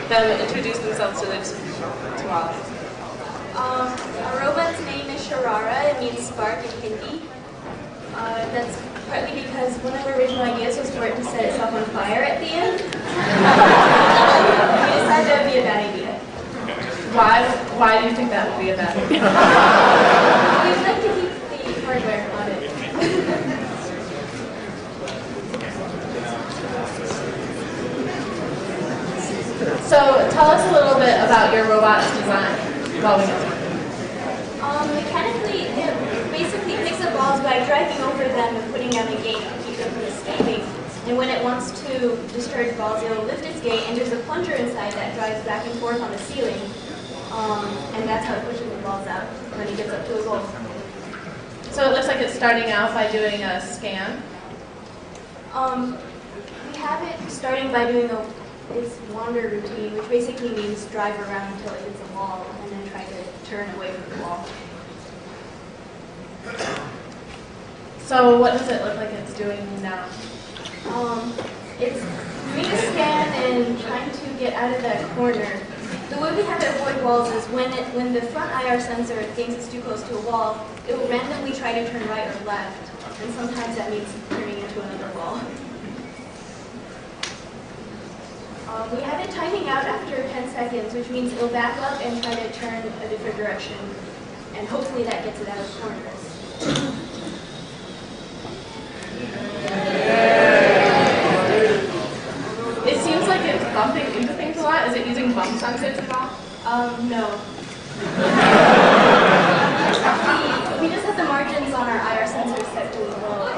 them introduce themselves to all. Our robot's name is Sharara. It means spark in Hindi. That's partly because one of our original ideas was for it to set itself on fire at the end. We decided that would be a bad idea. Why do you think that would be a bad idea? We'd like to keep the hardware on it. So tell us a little bit about your robot's design while we get started. Mechanically, it basically picks up balls by driving over them and putting down a gate to keep them from escaping. And when it wants to discharge balls, it'll lift its gate, and there's a plunger inside that drives back and forth on the ceiling. And that's how it pushes the balls out when it gets up to a goal. So it looks like it's starting out by doing a scan. We have it starting by doing its wander routine, which basically means drive around until it hits a wall and then try to turn away from the wall. So what does it look like it's doing now? It's doing a scan and trying to get out of that corner. The way we have it avoid walls is when the front IR sensor thinks it's too close to a wall, it will randomly try to turn right or left, and sometimes that means turning into another wall. We have it timing out after 10 seconds, which means it'll back up and try to turn a different direction, and hopefully that gets it out of corners. It seems like it's bumping into things a lot. Is it using bump sensors at all? No. We just have the margins on our IR sensors set to low.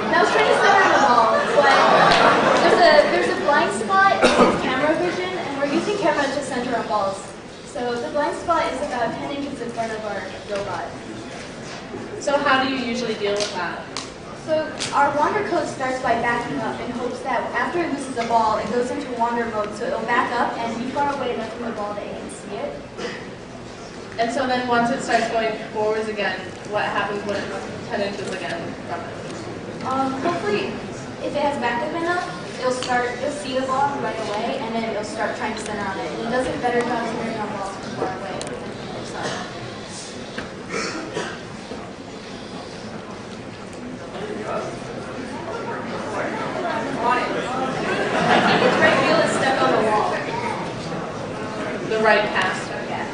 That was trying to center on the ball, but there's a blind spot in camera vision, and we're using camera to center on balls. So the blind spot is about 10 inches in front of our robot. So how do you usually deal with that? So our wander code starts by backing up in hopes that after it loses a ball, it goes into wander mode, so it'll back up and be far away enough from the ball that you can see it. And so then once it starts going forwards again, what happens when it's 10 inches again from it? Hopefully, if it has backed up enough, it'll see the ball right away, and then it'll start trying to center on it. And it does a better job centering on balls from far away. I think its right wheel is stuck on the wall. The right caster? Yeah.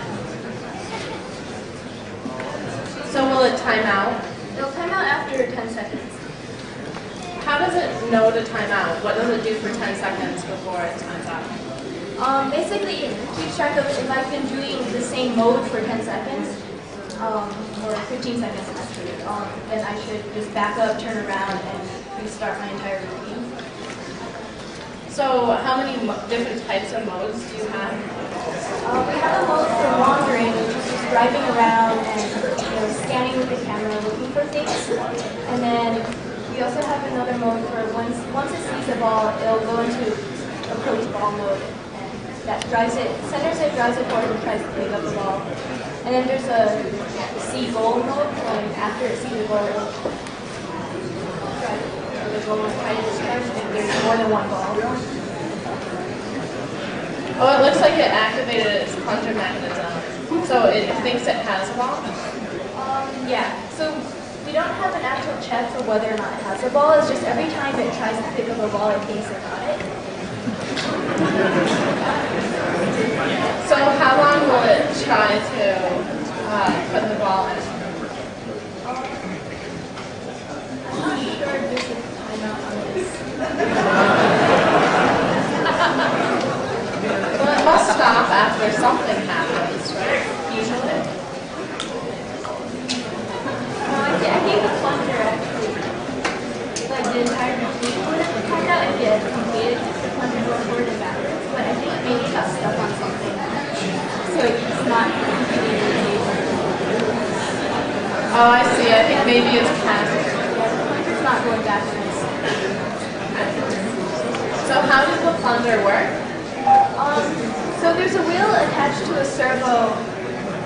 So will it time out? It'll time out after 10 seconds. How does it know to time out? What does it do for 10 seconds before it times out? Basically, it keeps track of if I've been doing the same mode for 10 seconds, or 15 seconds actually, then I should just back up, turn around, and restart my entire routine. So how many different types of modes do you have? We have a mode for wandering, which is just driving around and scanning with the camera, looking for things. And then we also have another mode for once it sees a ball, it'll go into approach ball mode. And that drives it, centers it, drives it forward, and tries to pick up the ball. And then there's a see goal mode, and after it sees the goal, it'll drive the goal and try to discharge if there's more than one ball. Oh, it looks like it activated its plunger mechanism. So it thinks it has a ball? Yeah. So we don't have an actual check for whether or not it has a ball. It's just every time it tries to pick up a ball, it thinks it got it. So how long will it try to put the ball in? I'm not sure if there's a timeout on this. Well, it must stop after something happens, right? Usually. I think the plunger actually, like the entire routine would have timed out if it had completed the plunger going forward and backwards, but I think maybe it got stuck on something. So it's not completely. Oh, I see. I think maybe it's caster. It's not going backwards. So how does the plunger work? So there's a wheel attached to a servo,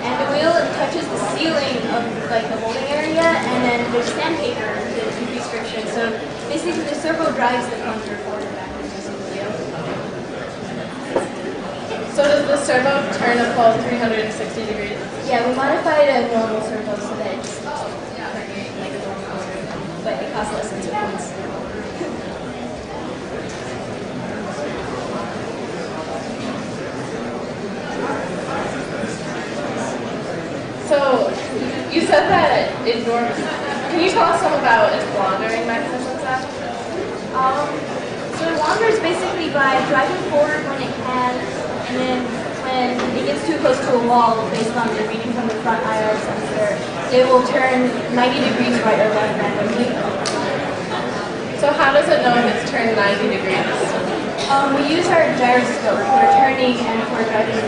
and the wheel touches the ceiling of like the holding area, and then there's sandpaper to increase friction. So basically the servo drives the plunger forward and backwards using the wheel. the servo turn a pole 360 degrees? Yeah, we modified a normal servo so that it's like a normal motor, but it costs less than 2 points. So, you said that it norms. Can you tell us some about its wandering mechanisms then? So it wanders basically by driving forward when it can, and then when it gets too close to a wall, based on the reading from the front IR sensor, it will turn 90 degrees right or left randomly. So how does it know if it's turned 90 degrees? We use our gyroscope for turning and for driving